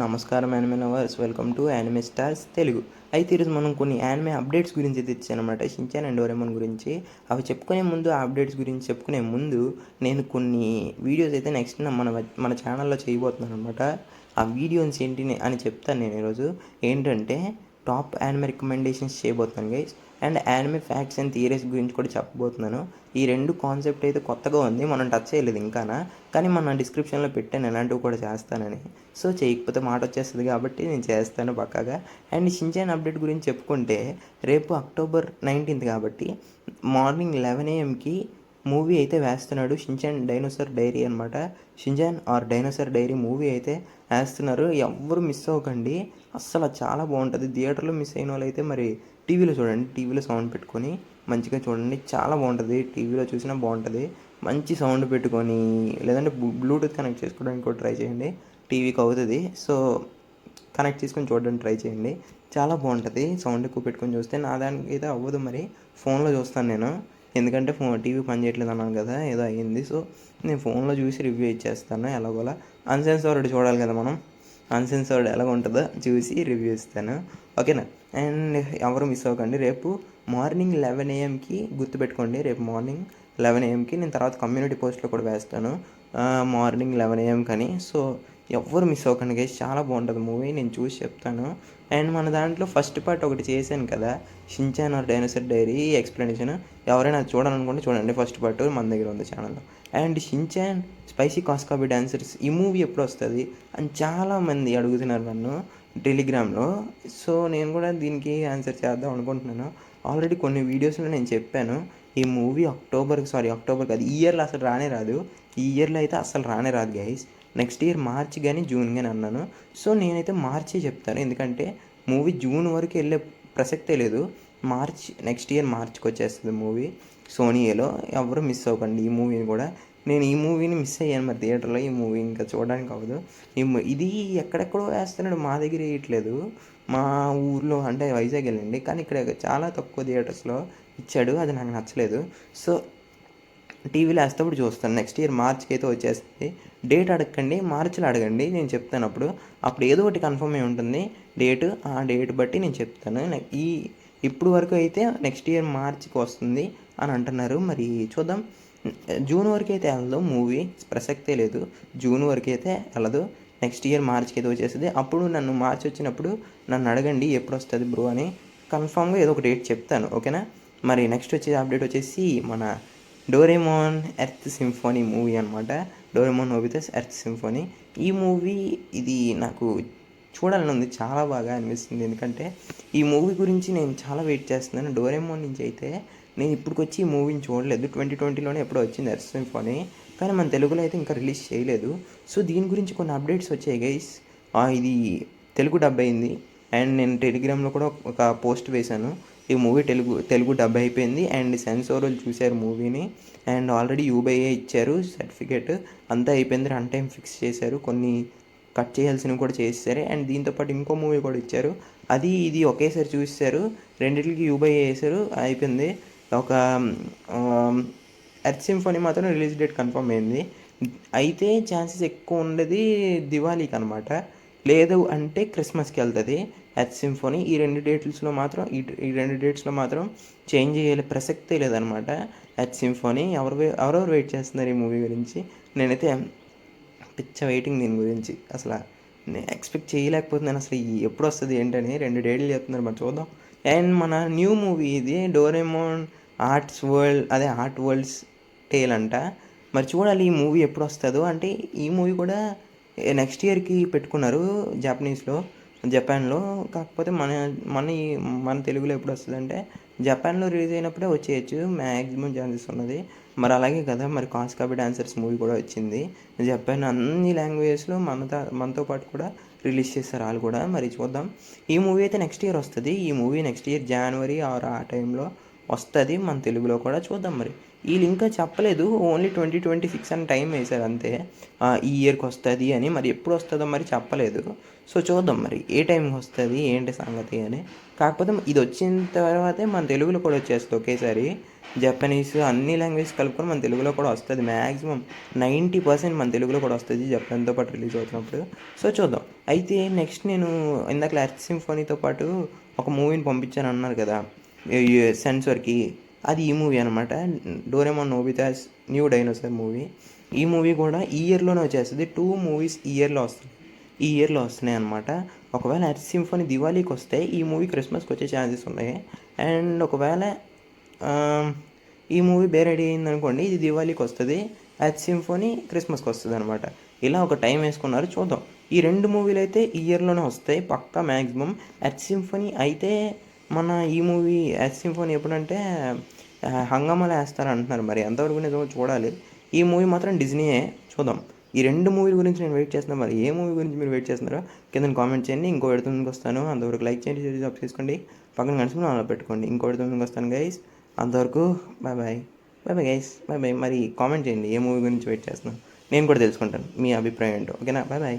నమస్కారం anime lovers, welcome to anime stars Telugu. అయితే ఈరోజు మనం కొన్ని యానిమే అప్డేట్స్ గురించి తెచ్చానమాట, షించాన్ అండ్ డోరేమోన్ గురించి. అవి చెప్పుకునే ముందు, ఆ అప్డేట్స్ గురించి చెప్పుకునే ముందు నేను కొన్ని వీడియోస్ అయితే నెక్స్ట్ మన ఛానల్లో చేయబోతున్నాను అనమాట. ఆ వీడియోస్ ఏంటి అని చెప్తాను నేను ఈరోజు. ఏంటంటే టాప్ యానిమే రికమెండేషన్స్ చేయబోతున్నాను guys, and anime facts and theories గురించి కూడా చెప్పబోతున్నాను. ఈ రెండు కాన్సెప్ట్ అయితే కొత్తగా ఉంది, మనం టచ్ చేయలేదు ఇంకానా, కానీ మన డిస్క్రిప్షన్లో పెట్టాను ఎలాంటివి కూడా చేస్తానని. సో చేయకపోతే మాట వచ్చేస్తుంది కాబట్టి నేను చేస్తాను పక్కాగా. అండ్ షించాన్ అప్డేట్ గురించి చెప్పుకుంటే, రేపు అక్టోబర్ 19th కాబట్టి మార్నింగ్ 11 AM మూవీ అయితే వేస్తున్నాడు. షించాన్ డైనోసార్ డైరీ అనమాట. Shinchan are dinosaur diary movie అయితే వేస్తున్నారు. ఎవ్వరు మిస్ అవ్వకండి, అస్సలు చాలా బాగుంటుంది. థియేటర్లో మిస్ అయిన వాళ్ళు అయితే మరి టీవీలో చూడండి, టీవీలో సౌండ్ పెట్టుకొని మంచిగా చూడండి, చాలా బాగుంటుంది. టీవీలో చూసినా బాగుంటుంది, మంచి సౌండ్ పెట్టుకొని, లేదంటే బ్లూటూత్ కనెక్ట్ చేసుకోవడానికి కూడా ట్రై చేయండి, టీవీకి అవుతుంది. సో కనెక్ట్ చేసుకొని చూడడానికి ట్రై చేయండి, చాలా బాగుంటుంది. సౌండ్ ఎక్కువ పెట్టుకొని చూస్తే, నా దానికి అయితే అవ్వదు, మరి ఫోన్లో చూస్తాను నేను, ఎందుకంటే టీవీ పని చేయట్లేదు అన్నాను కదా, ఏదో అయ్యింది. సో నేను ఫోన్లో చూసి రివ్యూ ఇచ్చేస్తాను ఎలాగోలా. అన్సెన్సర్డ్ చూడాలి కదా మనం, అన్సెన్సర్డ్ ఎలా ఉంటుందో చూసి రివ్యూ ఇస్తాను, ఓకేనా. అండ్ ఎవరు మిస్ అవ్వకండి, రేపు మార్నింగ్ 11 AM గుర్తుపెట్టుకోండి. రేపు మార్నింగ్ 11 AM నేను తర్వాత కమ్యూనిటీ పోస్ట్లో కూడా వేస్తాను, మార్నింగ్ 11 AM అని. సో ఎవ్వరు మిస్ అవ్వకండి గైస్, చాలా బాగుంటుంది మూవీ, నేను చూసి చెప్తాను. అండ్ మన దాంట్లో ఫస్ట్ పార్ట్ ఒకటి చేశాను కదా, Shinchan are dinosaur diary explanation, ఎవరైనా చూడాలనుకుంటే చూడండి, ఫస్ట్ పార్ట్ మన దగ్గర ఉంది ఛానల్లో. And Shinchan spicy Kasukabe dancers ఈ మూవీ ఎప్పుడు వస్తుంది అని చాలామంది అడుగుతున్నారు నన్ను టెలిగ్రామ్లో. సో నేను కూడా దీనికి ఆన్సర్ చేద్దాం అనుకుంటున్నాను. ఆల్రెడీ కొన్ని వీడియోస్లో నేను చెప్పాను, ఈ మూవీ అక్టోబర్ కాదు, ఈ ఇయర్లో అసలు రానే రాదు. ఈ ఇయర్లో అయితే అసలు రానే రాదు గైస్, నెక్స్ట్ ఇయర్ మార్చ్ కానీ జూన్ కానీ అన్నాను. సో నేనైతే మార్చే చెప్తాను, ఎందుకంటే మూవీ జూన్ వరకు వెళ్ళే ప్రసక్తే లేదు. నెక్స్ట్ ఇయర్ మార్చ్కి వచ్చేస్తుంది మూవీ సోనీలో. ఎవరు మిస్ అవ్వకండి ఈ మూవీని కూడా. నేను ఈ మూవీని మిస్ అయ్యాను మరి థియేటర్లో, ఈ మూవీ ఇంకా చూడడానికి అవ్వదు. ఇది ఎక్కడెక్కడో వేస్తున్నాడు, మా దగ్గర వేయట్లేదు. మా ఊర్లో అంటే వైజాగ్ వెళ్ళండి, కానీ ఇక్కడ చాలా తక్కువ థియేటర్స్లో ఇచ్చాడు, అది నాకు నచ్చలేదు. సో టీవీలో వేస్తేప్పుడు చూస్తాను, నెక్స్ట్ ఇయర్ మార్చ్కి అయితే వచ్చేస్తుంది. డేట్ అడగండి, మార్చిలో అడగండి, నేను చెప్తాను. అప్పుడు ఏదో ఒకటి కన్ఫర్మ్ అయి ఉంటుంది డేట్, ఆ డేట్ బట్టి నేను చెప్తాను. ఇప్పుడు వరకు అయితే నెక్స్ట్ ఇయర్ మార్చికి వస్తుంది అని అంటున్నారు, మరి చూద్దాం. జూన్ వరకు అయితే వెళ్ళదు మూవీ, ప్రసక్తే లేదు, జూన్ వరకు అయితే వెళ్ళదు. నెక్స్ట్ ఇయర్ మార్చికి అయితే వచ్చేస్తుంది. అప్పుడు నన్ను మార్చి వచ్చినప్పుడు నన్ను అడగండి ఎప్పుడు వస్తుంది బ్రో అని, కన్ఫామ్గా ఏదో ఒక డేట్ చెప్తాను, ఓకేనా. మరి నెక్స్ట్ వచ్చే అప్డేట్ వచ్చేసి మన డోరేమోన్ ఎర్త్ సింఫోనీ మూవీ అనమాట. డోరేమోన్ నోబితాస్ ఎర్త్ సింఫోనీ ఈ మూవీ, ఇది నాకు చూడాలని ఉంది, చాలా బాగా అనిపిస్తుంది. ఎందుకంటే ఈ మూవీ గురించి నేను చాలా వెయిట్ చేస్తున్నాను. డోరేమోన్ నుంచి అయితే నేను ఇప్పటికొచ్చి ఈ మూవీని చూడలేదు, 2020లోనే ఎప్పుడో వచ్చింది ఎర్త్ సింఫోనీ, కానీ మన తెలుగులో అయితే ఇంకా రిలీజ్ చేయలేదు. సో దీని గురించి కొన్ని అప్డేట్స్ వచ్చాయి గైస్. ఇది తెలుగు డబ్ అయింది, అండ్ నేను టెలిగ్రామ్లో కూడా ఒక పోస్ట్ వేశాను, ఈ మూవీ తెలుగు డబ్ అయిపోయింది. అండ్ సెన్సార్ వాళ్ళు చూశారు మూవీని, అండ్ ఆల్రెడీ యూబైఏ ఇచ్చారు సర్టిఫికేట్, అంతా అయిపోయింది. రన్ టైం ఫిక్స్ చేశారు, కొన్ని కట్ చేయాల్సినవి కూడా చేశారు. అండ్ దీంతోపాటు ఇంకో మూవీ కూడా ఇచ్చారు, అది ఇది ఒకేసారి చూసారు, రెండింటికి యూబైఏ వేశారు, అయిపోయింది. ఒక ఎర్త్ సింఫోనీ మాత్రం రిలీజ్ డేట్ కన్ఫర్మ్ అయింది. అయితే ఛాన్సెస్ ఎక్కువ ఉండేది దివాళీకి అనమాట, లేదు అంటే క్రిస్మస్కి వెళ్తుంది ఎర్త్ సింఫోనీ. ఈ రెండు డేట్స్లో మాత్రం చేంజ్ చేయాలి ప్రసక్తే లేదనమాట ఎర్త్ సింఫోనీ. ఎవరెవరు వెయిట్ చేస్తున్నారు ఈ మూవీ గురించి? నేనైతే పిచ్చ వెయిటింగ్ దీని గురించి, అసలు నేను ఎక్స్పెక్ట్ చేయలేకపోతున్నాను అసలు ఎప్పుడు వస్తుంది ఏంటని. 2 డేట్లు చెప్తున్నారు, మరి చూద్దాం. అండ్ మన న్యూ మూవీ ఇది డోరేమోన్ ఆర్ట్ వరల్డ్స్ టేల్ అంట, మరి చూడాలి ఈ మూవీ ఎప్పుడు వస్తుందో. అంటే ఈ మూవీ కూడా నెక్స్ట్ ఇయర్కి పెట్టుకున్నారు జపాన్లో, కాకపోతే మన తెలుగులో ఎప్పుడు వస్తుంది అంటే జపాన్లో రిలీజ్ అయినప్పుడే వచ్చేయచ్చు మ్యాక్సిమం ఛాన్సెస్ ఉన్నది. మరి అలాగే కదా, మరి కాస్కాబీ డాన్సర్స్ మూవీ కూడా వచ్చింది జపాన్, అన్ని లాంగ్వేజెస్లో మనతో పాటు కూడా రిలీజ్ చేస్తారు వాళ్ళు కూడా. మరి చూద్దాం, ఈ మూవీ అయితే నెక్స్ట్ ఇయర్ వస్తుంది. ఈ మూవీ నెక్స్ట్ ఇయర్ జనవరి ఆర్ ఆ టైంలో వస్తుంది మన తెలుగులో కూడా. చూద్దాం మరి. వీళ్ళు ఇంకా చెప్పలేదు, ఓన్లీ 2026 అని టైం వేశారు అంతే. ఈ ఇయర్కి వస్తుంది అని, మరి ఎప్పుడు వస్తుందో మరి చెప్పలేదు. సో చూద్దాం మరి ఏ టైంకి వస్తుంది ఏంటి సంగతి అని. కాకపోతే ఇది వచ్చిన తర్వాతే మన తెలుగులో కూడా వచ్చేస్తుంది ఒకేసారి. జపనీస్ అన్ని లాంగ్వేజ్ కలుపుకొని మన తెలుగులో కూడా వస్తుంది. మ్యాక్సిమం 90% మన తెలుగులో కూడా వస్తుంది జపాన్తో పాటు రిలీజ్ అవుతున్నప్పుడు. సో చూద్దాం. అయితే నెక్స్ట్ నేను ఇందాక ఎర్త్ సింఫోనీతో పాటు ఒక మూవీని పంపించాను అన్నారు కదా సెన్సార్కి, అది ఈ మూవీ అనమాట. Doraemon Nobita's new dinosaur movie. ఈ మూవీ కూడా ఈ ఇయర్లోనే వచ్చేస్తుంది. 2 మూవీస్ ఈ ఇయర్లో వస్తున్నాయి అనమాట. ఒకవేళ ఎర్త్ సింఫోనీ దివాళీకి వస్తే ఈ మూవీ క్రిస్మస్కి వచ్చే ఛాన్సెస్ ఉన్నాయి. అండ్ ఒకవేళ ఈ మూవీ రెడీ అయింది అనుకోండి, ఇది దివాళీకి వస్తుంది, ఎర్త్ సింఫోనీ క్రిస్మస్కి వస్తుంది అనమాట. ఇలా ఒక టైం వేసుకున్నారు. చూద్దాం. ఈ 2 మూవీలు అయితే ఈ ఇయర్లోనే వస్తాయి పక్కా మ్యాక్సిమం. ఎర్త్ సింఫోనీ అయితే మన ఈ మూవీ ఎర్త్ సింఫోనీ ఎప్పుడంటే హంగామాలో వేస్తారు అంటున్నారు. మరి ఎంతవరకు నిజమో చూడాలి. ఈ మూవీ మాత్రం డిజ్నీయే. చూద్దాం. ఈ 2 మూవీల గురించి నేను వెయిట్ చేస్తున్నాను. మరి ఏ మూవీ గురించి మీరు వెయిట్ చేస్తున్నారో కింద కామెంట్ చేయండి. ఇంకో ఎడుతుందికి వస్తాను. అంతవరకు లైక్ చేయండి, షేర్ చేసి సబ్స్క్రైబ్ చేసుకోండి, పక్కన కనిపించి అలా పెట్టుకోండి. ఇంకో ఎడుతుందికి వస్తాను గైస్. అంతవరకు బాయ్ గైస్, బాయ్. మరి కామెంట్ చేయండి ఏ మూవీ గురించి వెయిట్ చేస్తున్నాను, నేను కూడా తెలుసుకుంటాను మీ అభిప్రాయం ఏంటో. ఓకేనా? బాయ్.